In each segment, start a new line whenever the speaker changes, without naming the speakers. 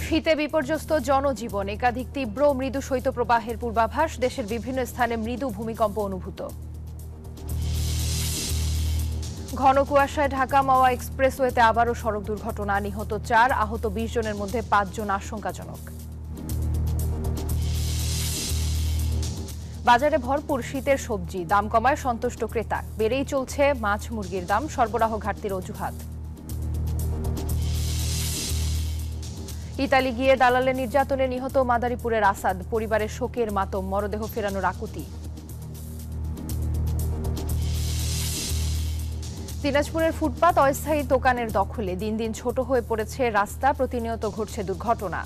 শীতে বিপর্যস্ত জনজীবন, একাধিক তীব্র মৃদু শৈত্যপ্রবাহের পূর্বাভাস, দেশের বিভিন্ন স্থানে মৃদু ভূমিকম্প অনুভূত। ঘন কুয়াশায় ঢাকা মাওয়া এক্সপ্রেসওয়েতে আবারও সড়ক দুর্ঘটনা, নিহত 4, আহত 20 জনের মধ্যে 5 জন আশঙ্কাজনক। বাজারে ভরপুর শীতের সবজি, দাম কমায় সন্তুষ্ট ক্রেতা, বেড়েই চলছে মাছ মুরগির দাম, সরবরাহ ঘাটতির অজুহাত। ইতালি গিয়ে দালালের নির্যাতনে নিহত মাদারীপুরের আসাদ, পরিবারের শোকের মাতম, মরদেহ ফেরানোর আকুতি। দিনাজপুরের ফুটপাত অস্থায়ী দোকানের দখলে, দিন দিন ছোট হয়ে পড়েছে রাস্তা, প্রতিনিয়ত ঘটছে দুর্ঘটনা।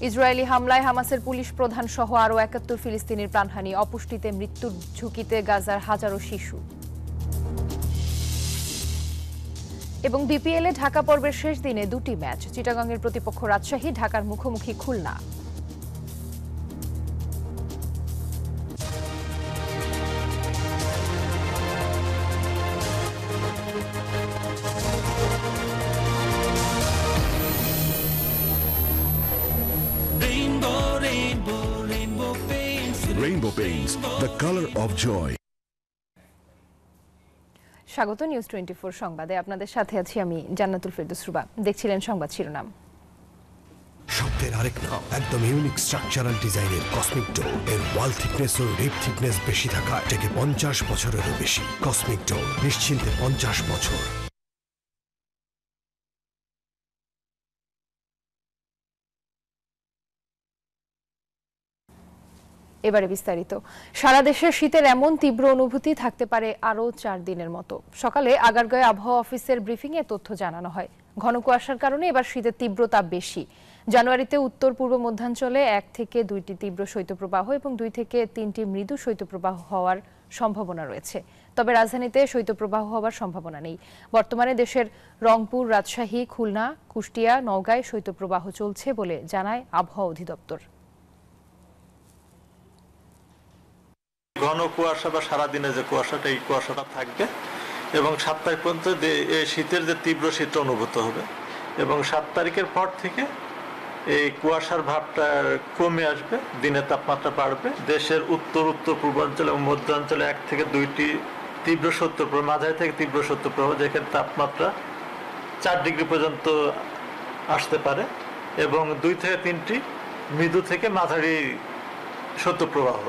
ইসরায়েলি হামলায় হামাসের পুলিশ প্রধান সহ আরও 71 ফিলিস্তিনির প্রাণহানি, অপুষ্টিতে মৃত্যুর ঝুঁকিতে গাজার হাজারো শিশু। এবং বিপিএলে ঢাকা পর্বের শেষ দিনে 2টি ম্যাচ, চিটাগাংয়ের প্রতিপক্ষ রাজশাহী, ঢাকার মুখোমুখি Khulna.
Rainbow Paints, the color of joy.
স্বাগত নিউজ 24 সংবাদে, আপনাদের সাথে আছি আমি জান্নাতুল ফেরদৌস রুবা। দেখছিলেন সংবাদ শিরোনাম।
শব্দের আরেক নাম, একদম ইউনিক স্ট্রাকচারাল ডিজাইনের কসমিক ডোর। এর ওয়াল থিকনেস ও রিপ থিকনেস বেশি থাকায় থেকে 50 বছরেরও বেশি। কসমিক ডোর, নিশ্চিন্তে 50 বছর।
এবারে বিস্তারিত। সারা দেশে শীতের এমন তীব্র অনুভূতি থাকতে পারে আরও 4 দিনের মতো। সকালে আগারগাঁও আবহাওয়া অফিসের ব্রিফিংয়ে তথ্য জানানো হয়, ঘন কুয়াশার কারণে এবার শীতের তীব্রতা বেশি। জানুয়ারিতে উত্তর পূর্ব মধ্যাঞ্চলে 1 থেকে 2টি তীব্র শৈত্যপ্রবাহ এবং 2 থেকে 3টি মৃদু শৈত্যপ্রবাহ হওয়ার সম্ভাবনা রয়েছে, তবে রাজধানীতে শৈত্যপ্রবাহ হওয়ার সম্ভাবনা নেই। বর্তমানে দেশের রংপুর, রাজশাহী, খুলনা, কুষ্টিয়া, নওগাঁয় শৈত্যপ্রবাহ চলছে বলে জানায় আবহাওয়া অধিদপ্তর।
ঘন কুয়াশা বা সারাদিনে যে কুয়াশাটা, এই কুয়াশাটা থাকবে এবং 7 তারিখ পর্যন্ত শীতের যে তীব্র শীত অনুভূত হবে এবং 7 তারিখের পর থেকে এই কুয়াশার ভাবটা কমে আসবে, দিনের তাপমাত্রা বাড়বে। দেশের উত্তর পূর্বাঞ্চল এবং মধ্যাঞ্চলে 1 থেকে 2টি তীব্র শৈত্যপ্রবাহ, মাঝারি থেকে তীব্র শৈত্যপ্রবাহ, যেখানে তাপমাত্রা 4 ডিগ্রি পর্যন্ত আসতে পারে এবং 2 থেকে 3টি মৃদু থেকে মাঝারি শৈত্যপ্রবাহ।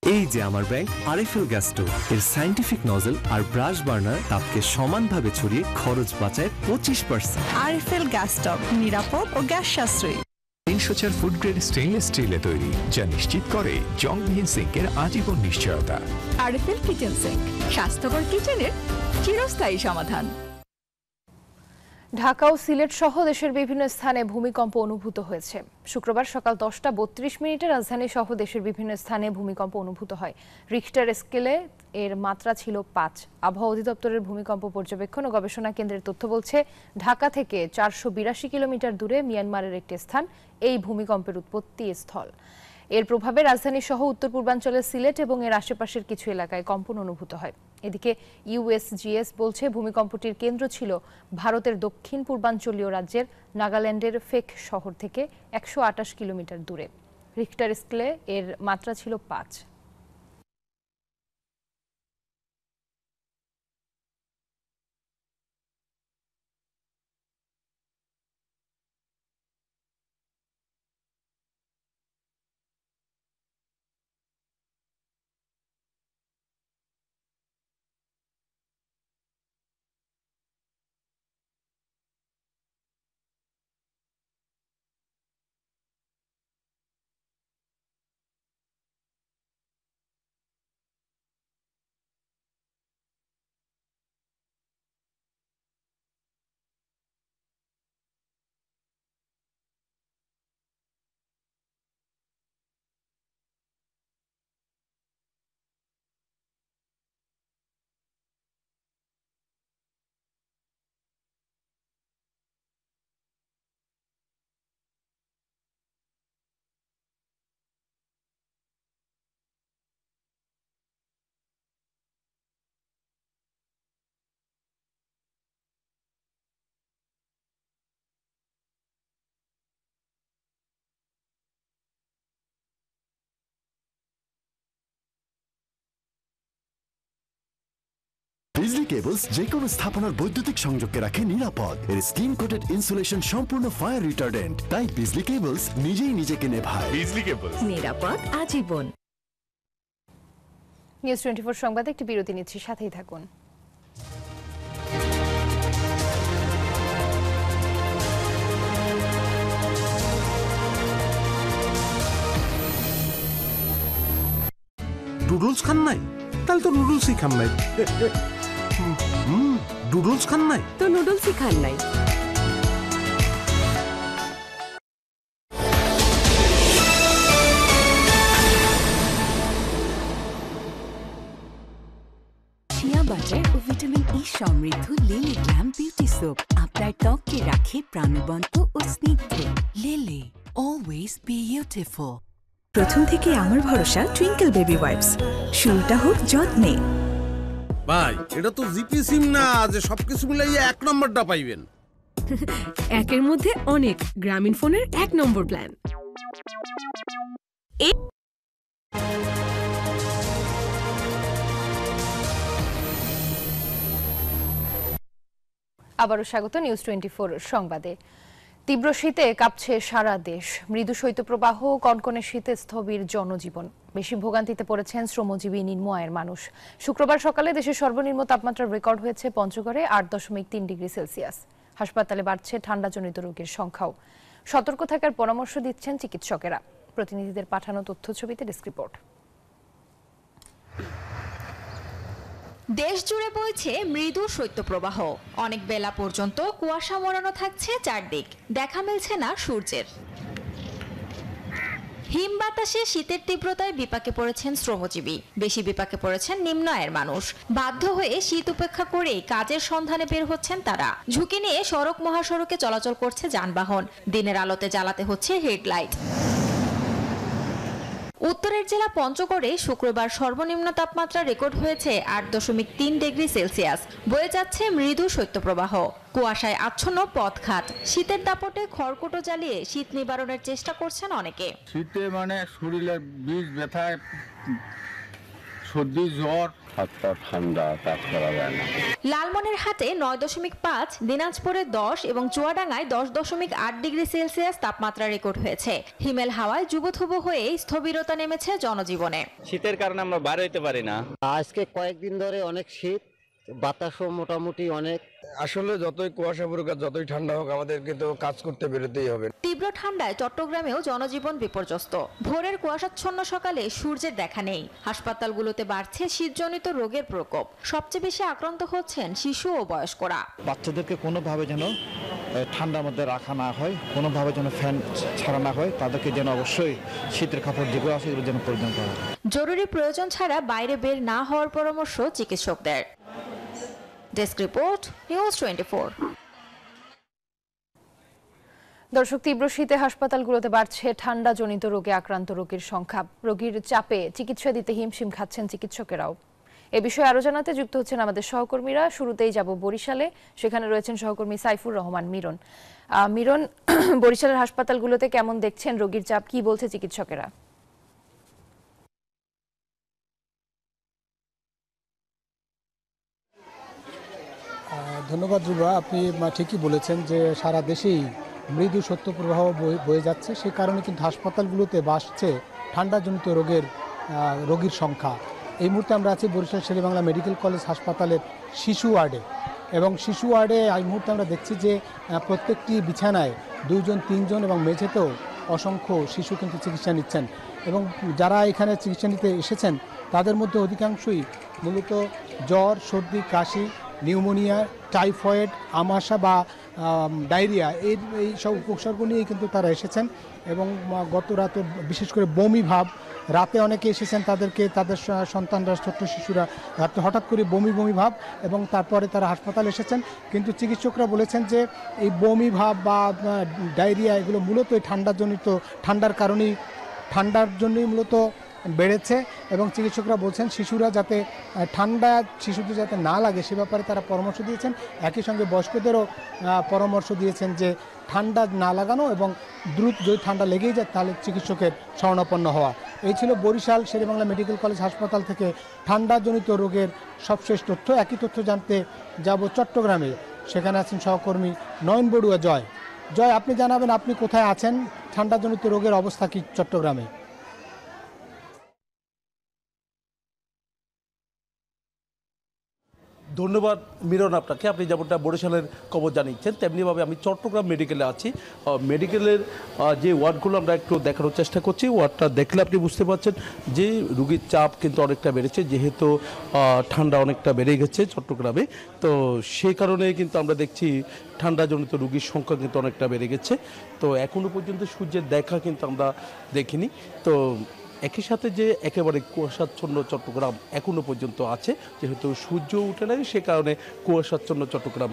এই যে আমার ব্যাংক আরএফএল গ্যাস স্টোভ, এর সায়েন্টিফিক নজল আর ব্রাশ বার্নার তাপকে সমানভাবে ছড়িয়ে খরচ বাঁচায় 25%।
আরএফএল গ্যাস স্টোভ নিরাপদ ও গ্যাস সাশ্রয়ী।
304 ফুড গ্রেড স্টেইনলেস স্টিলে তৈরি, যা নিশ্চিত করে জংবিহীন সিঙ্কের আজীবন নিশ্চয়তা।
আরএফএল কিচেন সিঙ্ক, স্বাস্থ্যকর কিচেনের চিরস্থায়ী সমাধান।
ঢাকা ও সিলেট সহ দেশের বিভিন্ন স্থানে ভূমিকম্প অনুভূত হয়েছে। শুক্রবার সকাল 10:32 রাজধানী সহ দেশের বিভিন্ন স্থানে ভূমিকম্প অনুভূত হয়। রিখটার স্কেলে এর মাত্রা ছিল 5। আবহাওয়া অধিদপ্তরের ভূমিকম্প পর্যবেক্ষণ ও গবেষণা কেন্দ্রের তথ্য বলছে, ঢাকা থেকে 482 কিলোমিটার দূরে মিয়ানমারের একটি স্থান এই ভূমিকম্পের উৎপত্তি স্থল। এর প্রভাবে রাজধানী সহ উত্তর পূর্বাঞ্চলের সিলেট এবং এর আশেপাশের কিছু এলাকায় কম্পন অনুভূত হয়। এদিকে ইউএসজিএস বলছে, ভূমিকম্পটির কেন্দ্র ছিল ভারতের দক্ষিণ পূর্বাঞ্চলীয় রাজ্যের নাগাল্যান্ডের ফেক শহর থেকে 128 কিলোমিটার দূরে। রিখটার স্কেলে এর মাত্রা ছিল 5।
বিজলি কেবলস যে কোনো স্থাপনার বৈদ্যুতিক সংযোগকে রাখে নিরাপদ। এর স্কিন কোটেড ইনসুলেশন সম্পূর্ণ ফায়ার রিটার্ডেন্ট, তাই বিজলি কেবলস নিজেই নিজেকে নেভায়।
বিজলি কেবল
নিরাপদ আজীবন।
নিউজ 24 সংবাদে একটি বিরতি নিচ্ছি, সাথেই থাকুন।
নুডলস খান নাই? তাহলে তো নুডলসই খান নাই। নুডলস খান নাই
তো নুডলসই খান নাই। শিয়া বাটার ও ভিটামিন ই সমৃদ্ধ লিলি গ্ল্যাম বিউটি সোপ আপনার ত্বককে রাখে প্রাণবন্ত ও স্নিগ্ধ। Lily, always beautiful. প্রথম থেকে আমার ভরসা টুইঙ্কেল বেবি ওয়াইপস। শুরুটা হোক যত্নে।
ভাই, এটা তো জিপি সিম না যে সবকিছু মিলাইয়া 1 নম্বরটা পাইবেন।
একের মধ্যে অনেক গ্রামীণ ফোনের 1 নম্বর প্ল্যান।
আবারও স্বাগত নিউজ 24 সংবাদে। তীব্র শীতে কাঁপছে সারা দেশ। মৃদু শৈত্যপ্রবাহ, কনকনে শীতে স্থবির জনজীবন। বেশি ভোগান্তিতে পড়েছেন শ্রমজীবী নিম্ন আয়ের মানুষ। শুক্রবার সকালে দেশের সর্বনিম্ন তাপমাত্রা রেকর্ড হয়েছে পঞ্চগড়ে 8.3 ডিগ্রি সেলসিয়াস। হাসপাতালে বাড়ছে ঠান্ডাজনিত রোগীর সংখ্যাও। সতর্ক থাকার পরামর্শ দিচ্ছেন চিকিৎসকেরা। প্রতিনিধিদের পাঠানো তথ্যছবিতে ডেস্ক রিপোর্ট।
দেশ জুড়ে বইছে মৃদু শৈত্যপ্রবাহ। অনেক বেলা পর্যন্ত কুয়াশা মোড়ানো থাকছে চারদিক, দেখা মিলছে না সূর্যের। হিম বাতাসে শীতের তীব্রতায় বিপাকে পড়েছেন শ্রমজীবী, বেশি বিপাকে পড়েছেন নিম্ন আয়ের মানুষ। বাধ্য হয়ে শীত উপেক্ষা করেই কাজের সন্ধানে বের হচ্ছেন তারা। ঝুঁকি নিয়ে সড়ক মহাসড়কে চলাচল করছে যানবাহন, দিনের আলোতে জ্বালাতে হচ্ছে হেডলাইট। উত্তরের জেলা পঞ্চগড়ে শুক্রবার সর্বনিম্ন তাপমাত্রা রেকর্ড হয়েছে 8.3 ডিগ্রি সেলসিয়াস। বয়ে যাচ্ছে মৃদু শৈত্যপ্রবাহ। কুয়াশায় আচ্ছন্ন পথঘাট। শীতের দাপটে খড়কুটো জ্বালিয়ে শীত নিবারণের চেষ্টা করছেন অনেকে।
শীতে শরীরের বীজ ব্যথায়, সর্দি, জ্বর, হাত-পা ঠান্ডা, কাজ করা যায় না।
লালমনিরহাটে 9.5, দিনাজপুরে 10 এবং চুয়াডাঙ্গায় 10.8 ডিগ্রি সেলসিয়াস তাপমাত্রা রেকর্ড হয়েছে। হিমেল হাওয়ায় যুবথুবু হয়ে স্থবিরতা নেমেছে জনজীবনে।
শীতের কারণে আমরা বাইরে হইতে পারি না।
আজকে কয়েকদিন ধরে অনেক শীত, বাতাসও মোটামুটি অনেক।
আসলে যতই কুয়াশা পড়ুক আর যতই ঠান্ডা হোক, আমাদেরকে তো কাজ করতে বেরোতেই হবে।
তীব্র ঠান্ডায় চট্টগ্রামেও জনজীবন বিপর্যস্ত। ভোরের কুয়াশাচ্ছন্ন সকালে সূর্যের দেখা নেই। হাসপাতালগুলোতে বাড়ছে শীতজনিত রোগের প্রকোপ। সবচেয়ে বেশি আক্রান্ত হচ্ছেন শিশু ও বয়স্করা।
বাচ্চাদেরকে কোনোভাবে যেন ঠান্ডার মধ্যে রাখা না হয়, কোনোভাবে যেন ফ্যান ছাড়া না হয়, তাদেরকে যেন অবশ্যই শীতের কাপড় যেগুলো আছে এগুলো যেন পরিধান করা হয়।
জরুরি প্রয়োজন ছাড়া বাইরে বের না হওয়ার পরামর্শ চিকিৎসকদের। Desk report, news 24।
দর্শক, তীব্র শীতে হাসপাতালগুলোতে বাড়ছে ঠান্ডাজনিত রোগে আক্রান্ত রোগীর সংখ্যা। রোগীর চাপে চিকিৎসা দিতে হিমশিম খাচ্ছেন চিকিৎসকেরাও। এ বিষয়ে আরো জানাতে যুক্ত হচ্ছেন আমাদের সহকর্মীরা। শুরুতেই যাব বরিশালে, সেখানে রয়েছেন সহকর্মী সাইফুর রহমান মিরন। মিরন, বরিশালের হাসপাতালগুলোতে কেমন দেখছেন রোগীর চাপ, কি বলছে চিকিৎসকেরা?
ধন্যবাদ রুবা, আপনি ঠিকই বলেছেন যে সারা দেশেই মৃদু শৈত্যপ্রবাহ বয়ে যাচ্ছে। সে কারণে কিন্তু হাসপাতালগুলোতে বাড়ছে ঠান্ডাজনিত রোগীর সংখ্যা। এই মুহূর্তে আমরা আছি বরিশাল শেরেবাংলা মেডিকেল কলেজ হাসপাতালের শিশু ওয়ার্ডে, এবং শিশু ওয়ার্ডে এই মুহূর্তে আমরা দেখছি যে প্রত্যেকটি বিছানায় 2জন 3জন এবং মেঝেতেও অসংখ্য শিশু কিন্তু চিকিৎসা নিচ্ছেন। এবং যারা এখানে চিকিৎসা নিতে এসেছেন তাদের মধ্যে অধিকাংশই মূলত জ্বর, সর্দি, কাশি, নিউমোনিয়া, টাইফয়েড, আমাশা বা ডায়রিয়া এই সব উপসর্গ নিয়েই কিন্তু তারা এসেছেন। এবং গত রাতে বিশেষ করে বমি ভাব, রাতে অনেকে এসেছেন, তাদের সন্তানরা, ছোট্ট শিশুরা হঠাৎ করে বমি ভাব, এবং তারপরে তারা হাসপাতালে এসেছেন। কিন্তু চিকিৎসকরা বলেছেন যে এই বমি ভাব বা ডায়রিয়া এগুলো মূলত ঠান্ডার জন্যই মূলত বেড়েছে। এবং চিকিৎসকরা বলছেন শিশুদের যাতে না লাগে সে ব্যাপারে তারা পরামর্শ দিয়েছেন। একই সঙ্গে বয়স্কদেরও পরামর্শ দিয়েছেন যে ঠান্ডা না লাগানো এবং দ্রুত যদি ঠান্ডা লেগেই যায় তাহলে চিকিৎসকের শরণাপন্ন হওয়া। এই ছিল বরিশাল শেরেবাংলা মেডিকেল কলেজ হাসপাতাল থেকে ঠান্ডাজনিত রোগের সবশেষ তথ্য। একই তথ্য জানতে যাব চট্টগ্রামে, সেখানে আছেন সহকর্মী নয়ন বড়ুয়া। জয়, আপনি জানাবেন আপনি কোথায় আছেন, ঠান্ডাজনিত রোগের অবস্থা কি চট্টগ্রামে?
ধন্যবাদ মিরন আপনাকে। আপনি যেমনটা বরিশালের খবর জানিয়েছেন তেমনিভাবে আমি চট্টগ্রাম মেডিকেলে আছি। মেডিকেলের যে ওয়ার্ডগুলো আমরা একটু দেখানোর চেষ্টা করছি, ওয়ার্ডটা দেখলে আপনি বুঝতে পারছেন যে রুগীর চাপ কিন্তু অনেকটা বেড়েছে, যেহেতু ঠান্ডা অনেকটা বেড়ে গেছে চট্টগ্রামে। তো সেই কারণে কিন্তু আমরা দেখছি ঠান্ডাজনিত রুগীর সংখ্যা কিন্তু অনেকটা বেড়ে গেছে। তো এখনও পর্যন্ত সূর্যের দেখা কিন্তু আমরা দেখিনি। তো একই সাথে যে একেবারে কুয়াশাচ্ছন্ন চট্টগ্রাম এখনও পর্যন্ত আছে, যেহেতু সূর্য উঠে নাই সে কারণে কুয়াশাচ্ছন্ন চট্টগ্রাম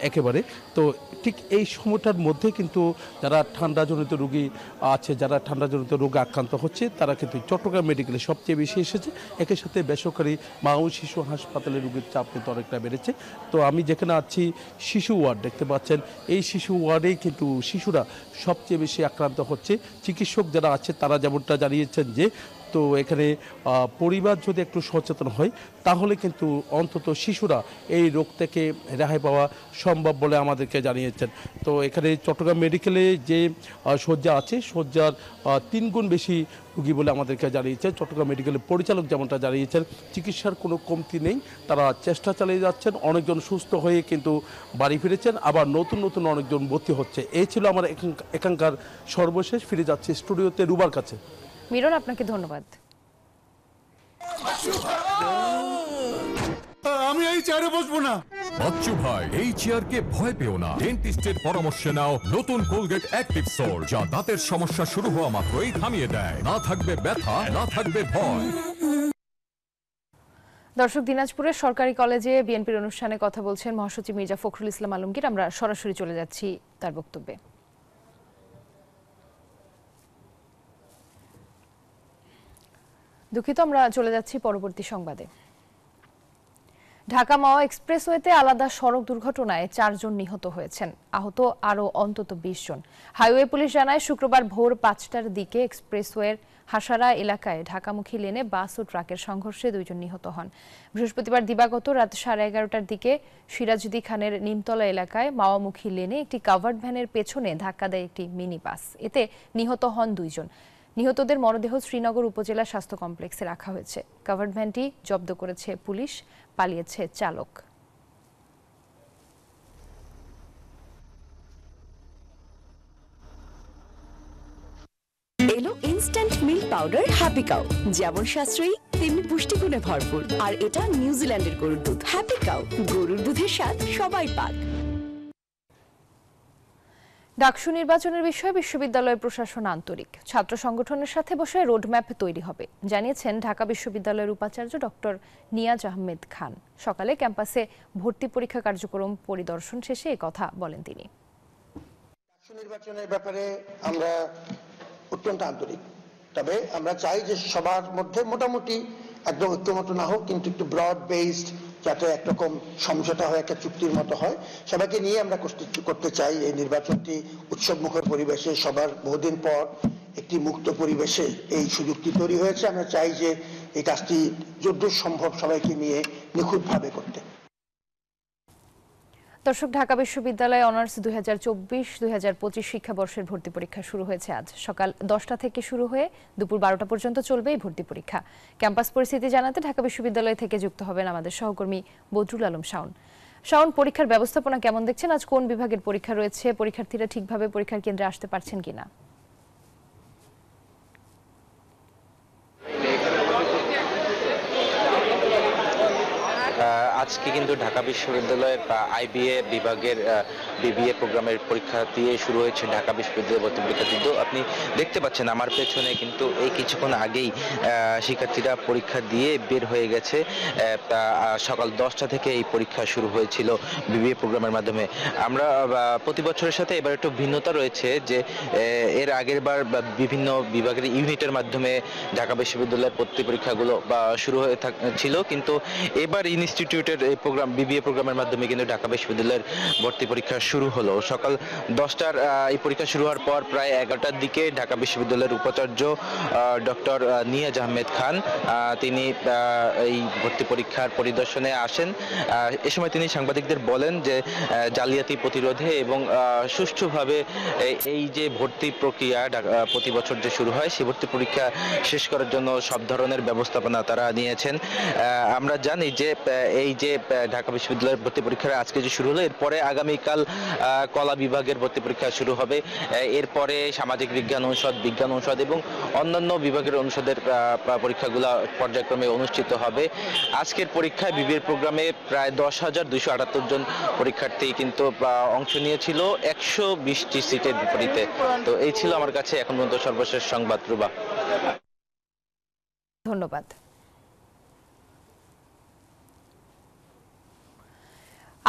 একেবারে। তো ঠিক এই সময়টার মধ্যে কিন্তু যারা ঠান্ডাজনিত রোগী আছে, যারা ঠান্ডাজনিত রোগে আক্রান্ত হচ্ছে, তারা কিন্তু চট্টগ্রাম মেডিকেলে সবচেয়ে বেশি এসেছে। একই সাথে বেসরকারি মা ও শিশু হাসপাতালে রোগীর চাপ কিন্তু অনেকটা বেড়েছে। তো আমি যেখানে আছি শিশু ওয়ার্ড দেখতে পাচ্ছেন, এই শিশু ওয়ার্ডেই কিন্তু শিশুরা সবচেয়ে বেশি আক্রান্ত হচ্ছে। চিকিৎসক যারা আছে তারা যেমনটা জানিয়েছেন যে তো এখানে পরিবার যদি একটু সচেতন হয় তাহলে কিন্তু অন্তত শিশুরা এই রোগ থেকে রেহাই পাওয়া সম্ভব বলে আমাদেরকে জানিয়েছেন। তো এখানে চট্টগ্রাম মেডিকেলে যে শয্যা আছে, শয্যার 3 গুণ বেশি রোগী বলে আমাদেরকে জানিয়েছেন চট্টগ্রাম মেডিকেলের পরিচালক, যেমনটা জানিয়েছেন চিকিৎসার কোনো কমতি নেই, তারা চেষ্টা চালিয়ে যাচ্ছেন। অনেকজন সুস্থ হয়ে কিন্তু বাড়ি ফিরেছেন, আবার নতুন নতুন অনেকজন ভর্তি হচ্ছে। এই ছিল আমার এখানকার সর্বশেষ। ফিরে যাচ্ছি স্টুডিওতে রুবার কাছে।
মিরন, আপনাকে ধন্যবাদ।
আমি এই চেয়ারে বসবো না। বাচ্চু ভাই, এই চেয়ারকে ভয় পেও না। ডেন্টিস্টের পরামর্শে নাও নতুন কোলগেট অ্যাক্টিভ সোল, যা দাঁতের সমস্যা শুরু হওয়া মাত্রই থামিয়ে দেয়। না থাকবে ব্যথা, না থাকবে ভয়।
দর্শক, দিনাজপুরের সরকারি কলেজে বিএনপির অনুষ্ঠানে কথা বলছেন মহাসচিব মির্জা ফখরুল ইসলাম আলমগীর। আমরা সরাসরি চলে যাচ্ছি তার বক্তব্যে। দুঃখিত, আমরা চলে যাচ্ছি পরবর্তী সংবাদে। ঢাকা মাওয়া এক্সপ্রেসওয়েতে আলাদা সড়ক দুর্ঘটনায় 4 জন নিহত হয়েছেন, আহত আরও অন্তত 20 জন। হাইওয়ে পুলিশ জানায় শুক্রবার ভোর 5টার দিকে এক্সপ্রেসওয়ের হাসারা এলাকায় ঢাকামুখী লেনে বাস ও ট্রাকের সংঘর্ষে 2 জন নিহত হন। বৃহস্পতিবার দিবাগত রাত 11:30টার দিকে সিরাজুদ্দি খানের নিমতলা এলাকায় মাওয়ামুখী লেনে একটি কাভার্ড ভ্যানের পেছনে ধাক্কা দেয় একটি মিনি বাস। এতে নিহত হন 2 জন। নিহতদের মরদেহ শ্রীনগর উপজেলা স্বাস্থ্য কমপ্লেক্সে রাখা হয়েছে। কাভার্ড ভ্যানটি জব্দ করেছে পুলিশ, পালিয়েছে চালক।
এলো instant milk powder happy cow, যেমন সাশ্রয়ী তেমনি পুষ্টিগুণে ভরপুর। আর এটা নিউজিল্যান্ডের গরুর দুধ। হ্যাপি কাউ, গরুর দুধের স্বাদ সবাই পাক।
ডাকসু নির্বাচনের বিষয়ে বিশ্ববিদ্যালয় প্রশাসন আন্তরিক। ছাত্র সংগঠনের সাথে বসে রোডম্যাপ তৈরি হবে, জানিয়েছেন ঢাকা বিশ্ববিদ্যালয়ের উপাচার্য ডক্টর নিয়াজ আহমেদ খান। সকালে ক্যাম্পাসে ভর্তি পরীক্ষা কার্যক্রম পরিদর্শন শেষে কথা বলেন তিনি।
ডাকসু নির্বাচনের ব্যাপারে আমরা অত্যন্ত আন্তরিক, তবে আমরা চাই যে সবার মধ্যে মোটামুটি একদম ঐক্যমত না হোক, কিন্তু একটু ব্রড বেসড, যাতে একরকম সমঝোতা হয়, একটা চুক্তির মতো হয়। সবাইকে নিয়ে আমরা করতে চাই এই নির্বাচনটি উৎসবমুখর পরিবেশে, সবার বহুদিন পর একটি মুক্ত পরিবেশে এই সুযোগটি তৈরি হয়েছে। আমরা চাই যে এই কাজটি যতদূর সম্ভব সবাইকে নিয়ে নিখুঁতভাবে করতে।
দর্শক, ঢাকা বিশ্ববিদ্যালয়ে অনার্স 2024-2025 শিক্ষাবর্ষের ভর্তি পরীক্ষা শুরু হয়েছে আজ। সকাল 10টা থেকে শুরু হয়ে দুপুর 12টা পর্যন্ত চলবে এই ভর্তি পরীক্ষা। ক্যাম্পাস পরিস্থিতি জানাতে ঢাকা বিশ্ববিদ্যালয় থেকে যুক্ত হবেন আমাদের সহকর্মী বদরুল আলম শাওন। শাওন, পরীক্ষার ব্যবস্থাপনা কেমন দেখছেন? আজ কোন বিভাগের পরীক্ষা রয়েছে? পরীক্ষার্থীরা ঠিকভাবে পরীক্ষার কেন্দ্রে আসতে পারছেন কিনা?
আজকে কিন্তু ঢাকা বিশ্ববিদ্যালয়ের আইবিএ বিভাগের বিবিএ প্রোগ্রামের পরীক্ষা দিয়ে শুরু হয়েছে ঢাকা বিশ্ববিদ্যালয় ভর্তি পরীক্ষা। কিন্তু আপনি দেখতে পাচ্ছেন আমার পেছনে কিন্তু এই কিছুক্ষণ আগেই শিক্ষার্থীরা পরীক্ষা দিয়ে বের হয়ে গেছে। সকাল 10টা থেকে এই পরীক্ষা শুরু হয়েছিল বিবিএ প্রোগ্রামের মাধ্যমে। আমরা প্রতি বছরের সাথে এবার একটু ভিন্নতা রয়েছে যে এর আগের বার বিভিন্ন বিভাগের ইউনিটের মাধ্যমে ঢাকা বিশ্ববিদ্যালয়ের ভর্তি পরীক্ষাগুলো শুরু হয়ে ছিল, কিন্তু এবার ইনস্টিটিউটের রিক্টের এই প্রোগ্রাম বিবিএ প্রোগ্রামের মাধ্যমে কিন্তু ঢাকা বিশ্ববিদ্যালয়ের ভর্তি পরীক্ষা শুরু হলো। সকাল 10টার এই পরীক্ষা শুরু হওয়ার পর প্রায় 11টার দিকে ঢাকা বিশ্ববিদ্যালয়ের উপাচার্য ডক্টর নিয়াজ আহমেদ খান তিনি এই ভর্তি পরীক্ষার পরিদর্শনে আসেন। এ সময় তিনি সাংবাদিকদের বলেন যে জালিয়াতি প্রতিরোধে এবং সুষ্ঠুভাবে এই যে ভর্তি প্রক্রিয়া প্রতি বছর যে শুরু হয় সেই ভর্তি পরীক্ষা শেষ করার জন্য সব ধরনের ব্যবস্থাপনা তারা নিয়েছেন। আমরা জানি যে এই যে ঢাকা বিশ্ববিদ্যালয়ের ভর্তি পরীক্ষা আজকে যে শুরু হলো, এরপরে আগামীকাল কলা বিভাগের ভর্তি পরীক্ষা শুরু হবে। এরপরে সামাজিক বিজ্ঞান অনুষদ, বিজ্ঞান অনুষদ এবং অন্যান্য বিভাগের অনুষদের পরীক্ষাগুলো পর্যায়ক্রমে অনুষ্ঠিত হবে। আজকের পরীক্ষায় বিবিএ প্রোগ্রামে প্রায় 10,278 জন পরীক্ষার্থী কিন্তু অংশ নিয়েছিল 120টি সিটের বিপরীতে। তো এই ছিল আমার কাছে এখন পর্যন্ত সর্বশেষ সংবাদ। রুবা,
ধন্যবাদ।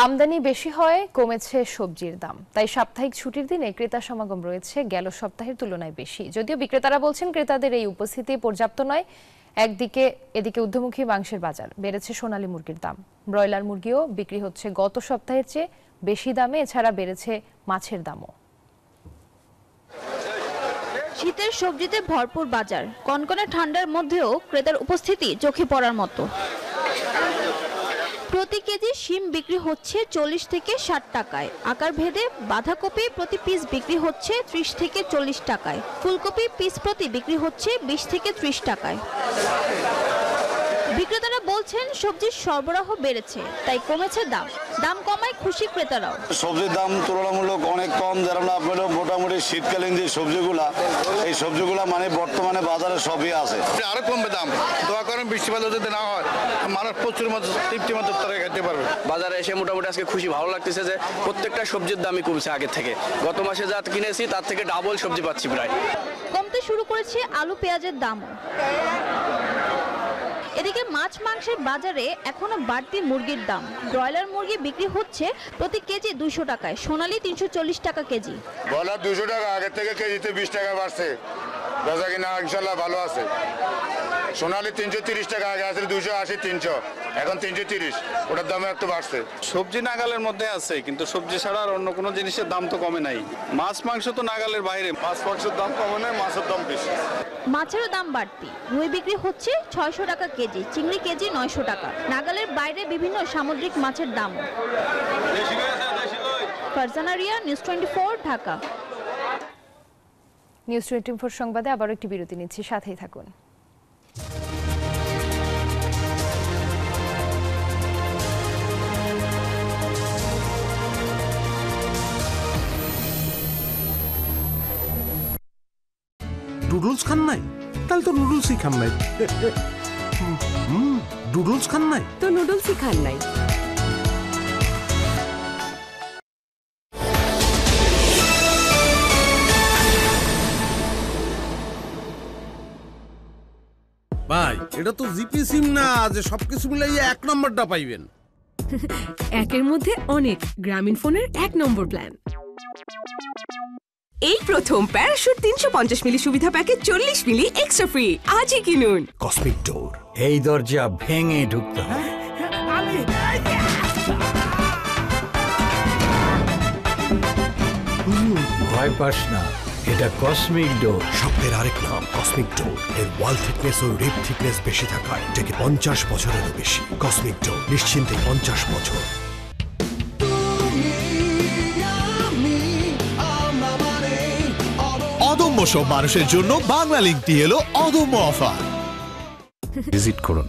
আমদানি বেশি হয়, কমেছে সবজির দাম, তাই সাপ্তাহিক ছুটির দিনে ক্রেতা সমাগম রয়েছে গেল সপ্তাহের তুলনায় বেশি। যদিও বিক্রেতারা বলছেন ক্রেতাদের এই উপস্থিতি পর্যাপ্ত নয়। এদিকে ঊর্ধ্বমুখী মাংসের বাজার বেড়েছে সোনালী মুরগির দাম, ব্রয়লার মুরগিও বিক্রি হচ্ছে গত সপ্তাহের চেয়ে বেশি দামে। এছাড়া বেড়েছে মাছের দামও।
শীতের সবজিতে ভরপুর বাজার, কনকনে ঠান্ডার মধ্যেও ক্রেতার উপস্থিতি চোখে পড়ার মতো। প্রতি কেজি শিম বিক্রি হচ্ছে 40 থেকে 60 টাকায়। আকার ভেদে বাঁধাকপি প্রতি পিস বিক্রি হচ্ছে 30 থেকে 40 টাকায়। ফুলকপি পিস প্রতি বিক্রি হচ্ছে 20 থেকে 30 টাকায়। বিক্রেতারা বলছেন সবজির সরবরাহ বেড়েছে, তাই কমেছে দাম। দাম কমায় খুশি ক্রেতারাও।
সবজির দাম তুলনামূলক অনেক কম, যেমন আপনার মোটামুটি শীতকালীন যে সবজিগুলা, এই সবজিগুলা মানে বর্তমানে বাজারে সবই আছে।
আরো কমবে দাম, দোয়া করেন বৃষ্টি ভালো যদি না হয় মানুষ প্রচুর মতো তৃপ্তি মতো তারা খেতে পারবে।
বাজারে এসে মোটামুটি আজকে খুশি ভালো লাগতেছে যে প্রত্যেকটা সবজির দামই কমছে আগের থেকে। গত মাসে যা কিনেছি তার থেকে ডাবল সবজি পাচ্ছি প্রায়।
কমতে শুরু করেছে আলু পেঁয়াজের দামও। এদিকে মাছ মাংসের বাজারে এখনো বাড়তি মুরগির দাম। ব্রয়লার মুরগি বিক্রি হচ্ছে প্রতি কেজি 200 টাকায়, সোনালী 340 টাকা কেজি।
ব্রয়লার 200 টাকা, আগের থেকে কেজিতে 20 টাকা বাড়ছে। বেচা কিনা ইনশাল্লাহ ভালো আছে। সোনালী 330 টাকা, আগে আছে 280, 300, এখন 330, ওটার দাম একটু বাড়ছে।
সবজি নাগালের মধ্যে আছে, কিন্তু সবজি ছাড়া আর অন্য কোনো জিনিসের দাম তো কমে নাই। মাছ মাংস তো নাগালের বাইরে।
মাছ মাংসের দাম কমে নাই, মাছের দাম বেশি।
মাছেরও দাম বাড়তি। রুই বিক্রি হচ্ছে 600 টাকা কেজি, চিংড়ি কেজি 900 টাকা। নাগালের বাইরে বিভিন্ন সামুদ্রিক মাছের দাম। ফারজানা রিয়া, নিউজ 24, ঢাকা।
নিউজ 24 সংবাদে আবার একটি বিরতি নিচ্ছি, সাথেই থাকুন।
নুডলস খান নাই? তাহলে তো নুডলসই খান নাই। নুডলস খান নাই
তো নুডলসই খান নাই।
ভাই, এটা তো জিপি সিম না যে সবকিছু মিলাইয়া 1 নম্বরটা পাইবেন।
একের মধ্যে অনেক, গ্রামীণ ফোনের 1 নম্বর প্ল্যান।
এই প্রথম প্যারাশুট 350 মিলি সুবিধা প্যাকে 40 মিলি এক্সট্রা ফ্রি। আজই কিনুন।
কসমিক ডোর,
এই দরজা ভেঙে ঢুকতে হবে। ভয় পাস না, এটা কসমিক ডোর।
স্বপ্নের আরেক নাম কসমিক ডোর। এর ওয়াল থিকনেস ও রিপ থিকনেস বেশি থাকায় এটাকে 50 বছরেরও বেশি। কসমিক ডোর, নিশ্চিন্তে 50 বছর।
অদম্য সব মানুষের জন্য বাংলা লিংকটি এলো অদম্য অফার।
ভিজিট করুন।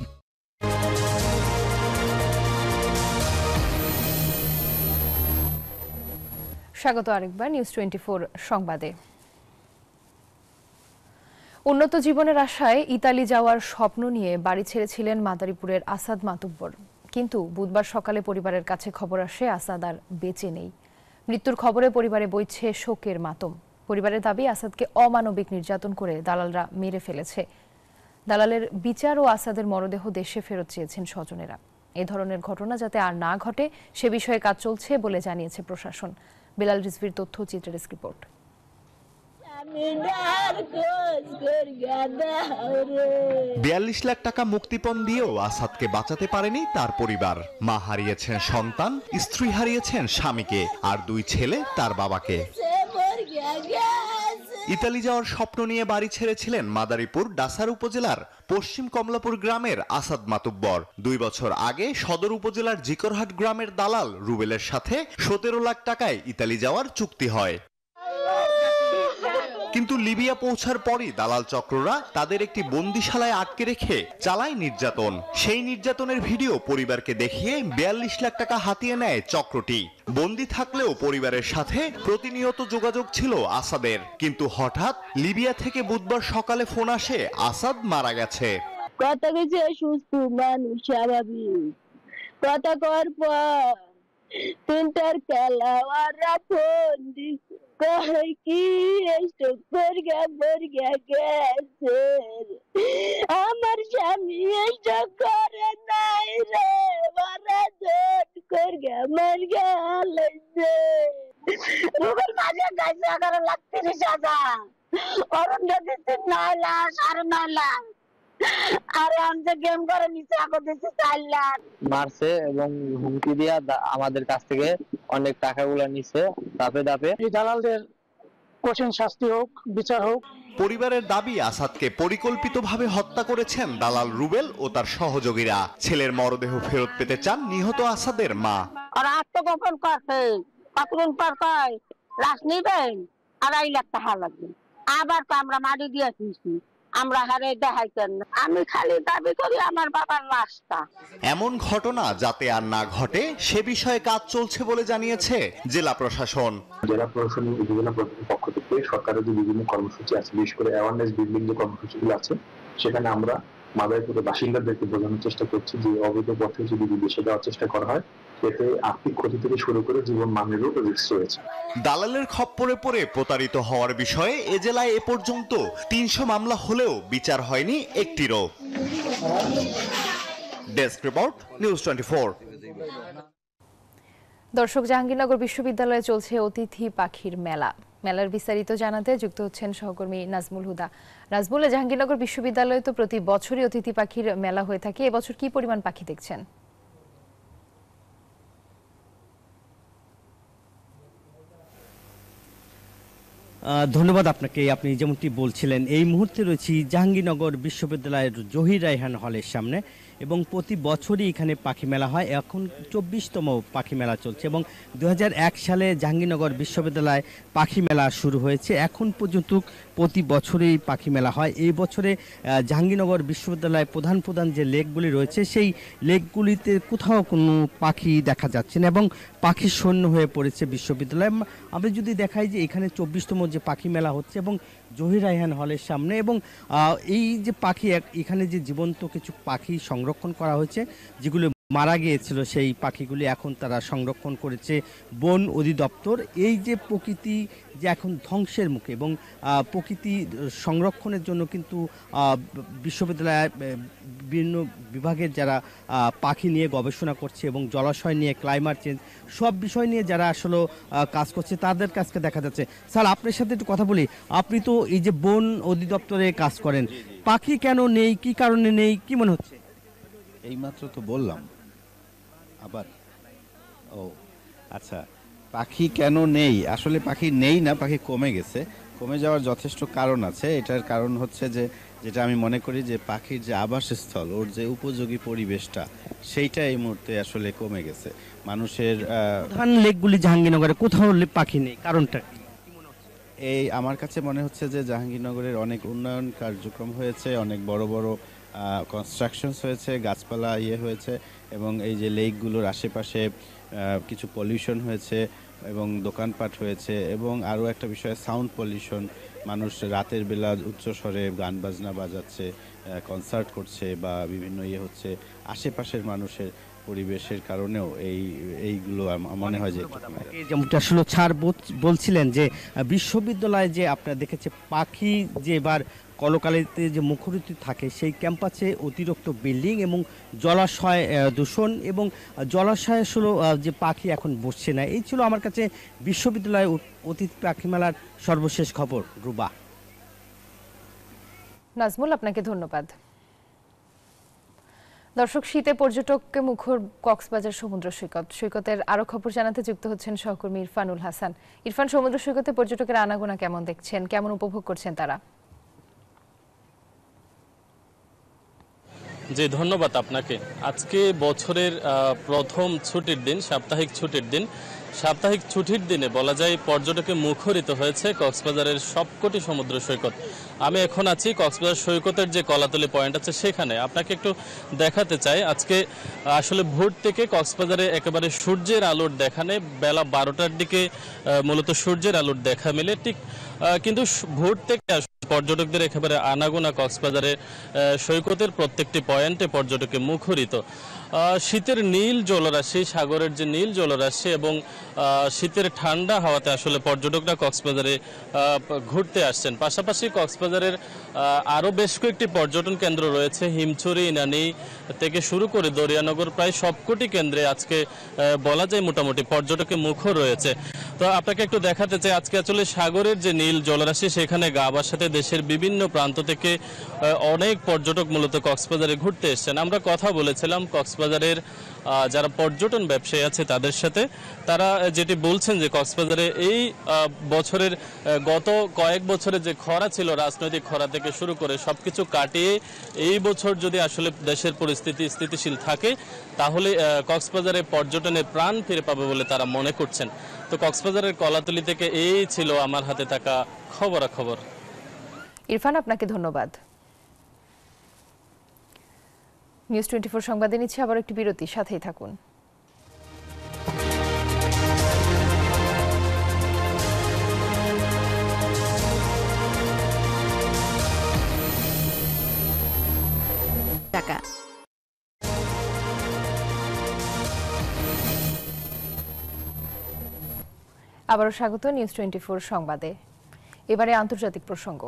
স্বাগত আরেকবার নিউজ 24 সংবাদে। উন্নত জীবনের আশায় ইতালি যাওয়ার স্বপ্ন নিয়ে বাড়ি ছেড়েছিলেন মাদারীপুরের আসাদ মাতুব্বর, কিন্তু বুধবার সকালে পরিবারের কাছে খবর আসে আসাদ আর বেঁচে নেই। মৃত্যুর খবরে পরিবারে বইছে শোকের মাতম। পরিবারের দাবি, আসাদকে অমানবিক নির্যাতন করে দালালরা মেরে ফেলেছে। দালালের বিচার ও আসাদের মরদেহ দেশে ফেরত চেয়েছেন স্বজনেরা। এ ধরনের ঘটনা যাতে আর না ঘটে সে বিষয়ে কাজ চলছে বলে জানিয়েছে প্রশাসন। বেলাল রিজভির তথ্যচিত্রের রিপোর্ট।
42 লাখ টাকা মুক্তিপণ দিয়েও আসাদকে বাঁচাতে পারেনি তার পরিবার। মা হারিয়েছেন সন্তান, স্ত্রী হারিয়েছেন স্বামীকে, আর 2 ছেলে তার বাবাকে। ইতালি যাওয়ার স্বপ্ন নিয়ে বাড়ি ছেড়েছিলেন মাদারীপুর ডাসার উপজেলার পশ্চিম কমলাপুর গ্রামের আসাদ মাতুব্বর। 2 বছর আগে সদর উপজেলার জিকরহাট গ্রামের দালাল রুবেলের সাথে 17 লাখ টাকায় ইতালি যাওয়ার চুক্তি হয়। কিন্তু লিবিয়া পৌঁছার পরই দালাল চক্ররা তাদের একটি বন্দিশালায় আটকে রেখে চালায় নির্যাতন। সেই নির্যাতনের ভিডিও পরিবারকে দেখিয়ে 42 লাখ টাকা হাতিয়ে নেয় চক্রটি। বন্দি থাকলেও পরিবারের সাথে প্রতিনিয়ত যোগাযোগ ছিল আসাদের, কিন্তু হঠাৎ লিবিয়া থেকে বুধবার সকালে ফোন আসে আসাদ মারা গেছে।
কথা কিছু সুস্থ মানুষ স্বাভাবিক, কথা কর পর 3টার খেলাওয়ারা ফোন দিছে কি গেছে, আমার স্বামী করে নাই রে, মারা জোট করে আমার গেছে। রুবেল মাঝে গাইছে 11,30,000, অরুণকে দিচ্ছে 9 লাখ, 9.5 লাখ, আর আমি গেম করে নিচে আগে দিচ্ছে 4 লাখ।
মারছে এবং হুমকি দিয়া আমাদের কাছ থেকে অনেক টাকাগুলো নিছে ধাপে ধাপে।
এই দালালদের কঠিন শাস্তি হোক, বিচার হোক।
পরিবারের দাবি আসাদকে পরিকল্পিতভাবে হত্যা করেছেন দালাল রুবেল ও তার সহযোগীরা। ছেলের মরদেহ ফেরত পেতে চান নিহত আসাদের মা।
আর আত্মগোপন করছে, কতদিন পর কয় লাশ নিবেন 2.5 লাখ টাকা লাগবে, আবার তো আমরা মাটি দিয়ে দিয়েছি, আমরা হারে দেখাইতেন না। আমি খালি দাবি করি আমার বাবার লাশটা।
এমন ঘটনা যাতে আর না ঘটে সে বিষয়ে কাজ চলছে বলে জানিয়েছে জেলা প্রশাসন।
জেলা প্রশাসন উপজেলা প্রশাসনের পক্ষ থেকে সরকারের যে বিভিন্ন কর্মসূচি আছে, বিশেষ করে অ্যাওয়ারনেস বিল্ডিং যে কর্মসূচিগুলো আছে, সেখানে আমরা মাদারীপুরের বাসিন্দাদেরকে বোঝানোর চেষ্টা করছি যে অবৈধ পথে যদি বিদেশে যাওয়ার চেষ্টা করা হয় এতে আর্থিক ক্ষতি থেকে শুরু করে জীবন মানেরও রিস্ক রয়েছে।
দালালের খপ্পরে পড়ে প্রতারিত হওয়ার বিষয়ে এ জেলায় এ পর্যন্ত 300 মামলা হলেও বিচার হয়নি একটিরও। Desk report, news 24।
দর্শক, জাহাঙ্গীরনগর বিশ্ববিদ্যালয়ে চলছে অতিথি পাখির মেলা। মেলার বিস্তারিত জানাতে যুক্ত হচ্ছেন সহকর্মী নাজমুল হুদা। নাজমুল, জাহাঙ্গীরনগর বিশ্ববিদ্যালয়ে তো প্রতি বছরই অতিথি পাখির মেলা হয়ে থাকে, এবছর কি পরিমাণ পাখি দেখছেন?
ধন্যবাদ আপনাকে। আপনি যেমনটি বলছিলেন, এই মুহূর্তে রয়েছি জাহাঙ্গীরনগর বিশ্ববিদ্যালয়ের জহির রায়হান হলের সামনে এবং প্রতি বছরই এখানে পাখি মেলা হয়। এখন 24তম পাখি মেলা চলছে এবং 2001 সালে জাহাঙ্গীরনগর বিশ্ববিদ্যালয়ে পাখি মেলা শুরু হয়েছে। এখন পর্যন্ত প্রতি বছরই পাখি মেলা হয়। এই বছরে জাহাঙ্গীরনগর বিশ্ববিদ্যালয়ে প্রধান প্রধান যে লেকগুলি রয়েছে সেই লেকগুলিতে কোথাও কোনো পাখি দেখা যাচ্ছে না এবং পাখি শূন্য হয়ে পড়েছে বিশ্ববিদ্যালয়ে। আমরা যদি দেখাই যে এখানে 24তম যে পাখি মেলা হচ্ছে এবং জহির রায়হান হলের সামনে, এবং এই যে পাখি এখানে যে জীবন্ত কিছু পাখি সংরক্ষণ করা হয়েছে যেগুলো মারা গিয়েছিল, সেই পাখিগুলি এখন তারা সংরক্ষণ করেছে বন অধিদপ্তর। এই যে প্রকৃতি যে এখন ধ্বংসের মুখে এবং প্রকৃতি সংরক্ষণের জন্য কিন্তু বিশ্ববিদ্যালয় বিভিন্ন বিভাগের যারা পাখি নিয়ে গবেষণা করছে এবং জলাশয় নিয়ে, ক্লাইমেট চেঞ্জ, সব বিষয় নিয়ে যারা আসলে কাজ করছে তাদের কাছকে দেখা যাচ্ছে। স্যার, আপনার সাথে একটু কথা বলি। আপনি তো এই যে বন অধিদপ্তরে কাজ করেন, পাখি কেন নেই, কি কারণে নেই, কি মনে হচ্ছে?
এইমাত্র তো বললাম আবার। ও আচ্ছা, পাখি কেন নেই? আসলে পাখি নেই না, পাখি কমে গেছে। কমে যাওয়ার যথেষ্ট কারণ আছে। এটার কারণ হচ্ছে যে, যেটা আমি মনে করি যে পাখির যে আবাসস্থল, ওর যে উপযোগী পরিবেশটা, সেইটা এই মুহূর্তে আসলে কমে গেছে। মানুষের
প্রধান লেকগুলি জাহাঙ্গীরনগরে কোথাও পাখি নেই, কারণটা কি?
এই আমার কাছে মনে হচ্ছে যে জাহাঙ্গীরনগরের অনেক উন্নয়ন কার্যক্রম হয়েছে, অনেক বড় বড় কনস্ট্রাকশনস হয়েছে, গাছপালা হয়েছে এবং এই যে লেকগুলোর আশেপাশে কিছু পলিউশন হয়েছে এবং দোকানপাট হয়েছে এবং আরও একটা বিষয় সাউন্ড পলিউশন। মানুষ রাতের বেলা উচ্চস্বরে গান বাজনা বাজাচ্ছে, কনসার্ট করছে বা বিভিন্ন হচ্ছে আশেপাশের মানুষের। পরিবেশের কারণেও এইগুলো মনে হয় যে
যেমনটা আসলে ছাড় বলছিলেন যে বিশ্ববিদ্যালয়ে যে আপনারা দেখেছে পাখি যে এবার কলকালিতে যে মুখরিত থাকে সেই ক্যাম্পাসে অতিরিক্ত বিল্ডিং এবং জলাশয় দূষণ এবং জলাশয়ে আসলে যে পাখি এখন বসছে না, এই ছিল আমার কাছে বিশ্ববিদ্যালয়ে অতিথি পাখি মেলার সর্বশেষ খবর। রুবা।
নাজমুল, আপনাকে ধন্যবাদ। দর্শক, শীতে পর্যটককে মুখর কক্সবাজার সমুদ্র সৈকতের আরো খবর জানাতে যুক্ত হচ্ছেন সহকর্মী ইরফানুল হাসান। ইরফান, সমুদ্র সৈকতে পর্যটকের আনাগোনা কেমন দেখছেন, কেমন উপভোগ করছেন তারা?
জি, ধন্যবাদ আপনাকে। আজকে বছরের প্রথম ছুটির দিন, সাপ্তাহিক ছুটির দিন। সাপ্তাহিক ছুটির দিনে বলা যায় পর্যটকে মুখরিত হয়েছে কক্সবাজারের সবকটি সমুদ্র সৈকত। আমি এখন আছি কক্সবাজার সৈকতের যে কলাতলি পয়েন্ট আছে সেখানে। আপনাকে একটু দেখাতে চাই, আজকে আসলে ভোর থেকে কক্সবাজারে একেবারে সূর্যের আলোর দেখানে বেলা 12টার দিকে মূলত সূর্যের আলোর দেখা মেলে ঠিক, কিন্তু ভোর থেকে পর্যটকদের একেবারে আনাগোনা কক্সবাজারে সৈকতের প্রত্যেকটি পয়েন্টে পর্যটকে মুখরিত। শীতের নীল জলরাশি, সাগরের যে নীল জলরাশি এবং শীতের ঠান্ডা হাওয়াতে আসলে পর্যটকরা কক্সবাজারে ঘুরতে আসছেন। পাশাপাশি কক্সবাজারের আরও বেশ কয়েকটি পর্যটন কেন্দ্র রয়েছে, হিমছড়ি, ইনানি থেকে শুরু করে দরিয়ানগর, প্রায় সবকটি কেন্দ্রে আজকে বলা যায় মোটামুটি পর্যটকে মুখর রয়েছে। তো আপনাকে একটু দেখাতে চাই, আজকে আসলে সাগরের যে নীল জলরাশি সেখানে গা ভাসাতে দেশের বিভিন্ন প্রান্ত থেকে অনেক পর্যটক মূলত কক্সবাজারে ঘুরতে এসছেন। আমরা কথা বলেছিলাম কক্সবাজারের যারা পর্যটন ব্যবসায়ী আছে তাদের সাথে, তারা যেটি বলছেন যে কক্সবাজারে এই বছরের গত কয়েক বছরে যে খরা ছিল, রাজনৈতিক খরা থেকে শুরু করে সবকিছু কাটিয়ে এই বছর যদি আসলে দেশের পরিস্থিতি স্থিতিশীল থাকে তাহলে কক্সবাজারে পর্যটনে প্রাণ ফিরে পাবে বলে তারা মনে করছেন। তো কক্সবাজারের কলাতলি থেকে এই ছিল আমার হাতে থাকা খবরাখবর।
ইরফান, আপনাকে ধন্যবাদ। নিউজ 24 সংবাদে নিচ্ছে আবার একটি বিরতি, সাথেই থাকুন।
টাকা
আবারও স্বাগত নিউজ 24 সংবাদে। এবারে আন্তর্জাতিক প্রসঙ্গ।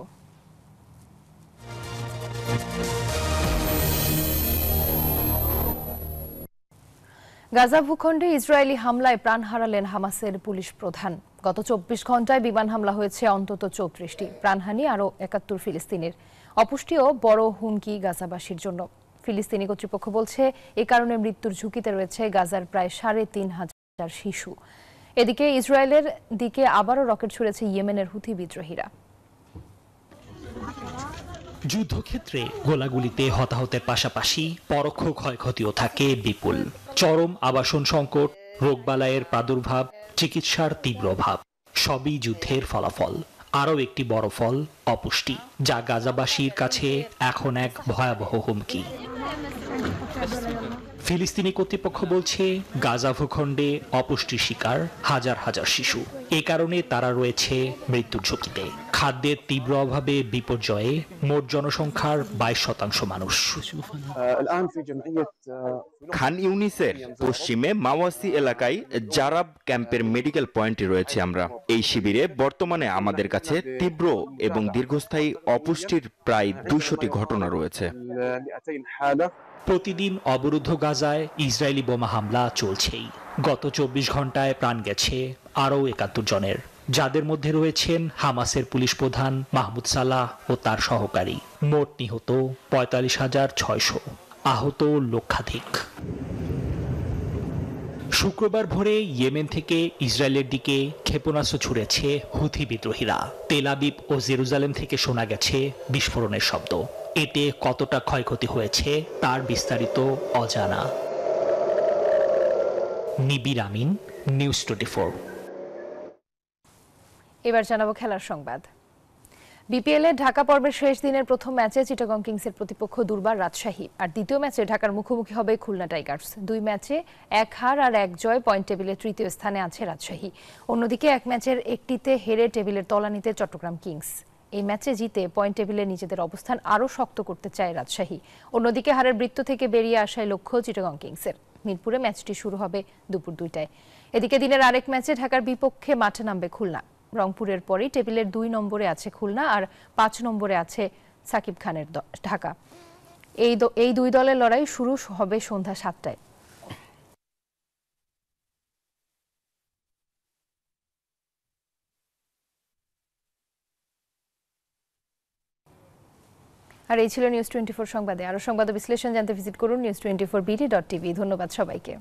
গাজা ভূখণ্ডে ইসরায়েলি হামলায় প্রাণ হারালেন হামাসের পুলিশ প্রধান। গত 24 ঘন্টায় বিমান হামলা হয়েছে অন্তত 34টি, প্রাণহানি আরও 71 ফিলিস্তিনির। অপুষ্টিও বড় হুমকি গাজাবাসীর জন্য। ফিলিস্তিনি কর্তৃপক্ষ বলছে এ কারণে মৃত্যুর ঝুঁকিতে রয়েছে গাজার প্রায় 3,500 শিশু। এদিকে ইসরায়েলের দিকে আবারও রকেট ছুড়েছে ইয়েমেনের হুথি বিদ্রোহীরা।
যুদ্ধক্ষেত্রে গোলাগুলিতে হতাহতের পাশাপাশি পরোক্ষ ক্ষয়ক্ষতিও থাকে বিপুল। চরম আবাসন সংকট, রোগবালাইয়ের প্রাদুর্ভাব, চিকিৎসার তীব্র অভাব, সবই যুদ্ধের ফলাফল। আরও একটি বড় ফল অপুষ্টি, যা গাজাবাসীর কাছে এখন এক ভয়াবহ হুমকি। ফিলিস্তিনি কর্তৃপক্ষ বলছে গাজা ভূখণ্ডে অপুষ্টির শিকার হাজার হাজার শিশু। এ কারণে তারা রয়েছে মৃত্যুর ঝুঁকিতে। খাদ্যের তীব্র অভাবে বিপর্যয়ে মোট জনসংখ্যার 22% মানুষ।
খান ইউনিসের পশ্চিমে মাওয়াসি এলাকায় জারাব ক্যাম্পের মেডিকেল পয়েন্টে রয়েছে আমরা। এই শিবিরে বর্তমানে আমাদের কাছে তীব্র এবং দীর্ঘস্থায়ী অপুষ্টির প্রায় 200টি ঘটনা রয়েছে।
প্রতিদিন অবরুদ্ধ গাজায় ইসরায়েলি বোমা হামলা চলছেই। গত 24 ঘন্টায় প্রাণ গেছে আরও 71 জনের, যাদের মধ্যে রয়েছেন হামাসের পুলিশ প্রধান মাহমুদ সালাহ ও তার সহকারী। মোট নিহত 45,600, আহত লক্ষাধিক। শুক্রবার ভোরে ইয়েমেন থেকে ইসরায়েলের দিকে ক্ষেপণাস্ত্র ছুড়েছে হুথি বিদ্রোহীরা। তেল আবিব ও জেরুজালেম থেকে শোনা গেছে বিস্ফোরণের শব্দ। এতে কতটা ক্ষয়ক্ষতি হয়েছে তার বিস্তারিত অজানা। নিবির আমিন, নিউজ 24।
এবার জানাবো খেলার সংবাদ। বিপিএল এর ঢাকা পর্বের শেষ দিনের প্রথম ম্যাচে চিটাগং কিংসের প্রতিপক্ষ দুর্বার রাজশাহী, আর দ্বিতীয় ম্যাচে ঢাকার মুখোমুখি হবে খুলনা টাইগার্স। 2 ম্যাচে 1 হার আর 1 জয়, পয়েন্ট টেবিলে তৃতীয় স্থানে আছে রাজশাহী। অন্যদিকে 1 ম্যাচের একটিতে হেরে টেবিলের তলানিতে চট্টগ্রাম কিংস। এই ম্যাচে জিতে পয়েন্ট টেবিলে নিজেদের অবস্থান আরও শক্ত করতে চায় রাজশাহী। অন্যদিকে হারের বৃত্ত থেকে বেরিয়ে আসায় লক্ষ্য চিটাগং কিংসের। মিরপুরে ম্যাচটি শুরু হবে দুপুর 2টায়। এদিকে দিনের আরেক ম্যাচে ঢাকার বিপক্ষে মাঠে নামবে খুলনা। রংপুরের পরেই টেবিলের 2 নম্বরে আছে খুলনা আর 5 নম্বরে আছে সাকিব খানের ঢাকা। এই দুই দলের লড়াই শুরু হবে সন্ধ্যা 7টায়। আর এই ছিল নিউজ 24 সংবাদে। আরো সংবাদ বিশ্লেষণ জানতে ভিজিট করুন news24bd.tv। ধন্যবাদ সবাইকে।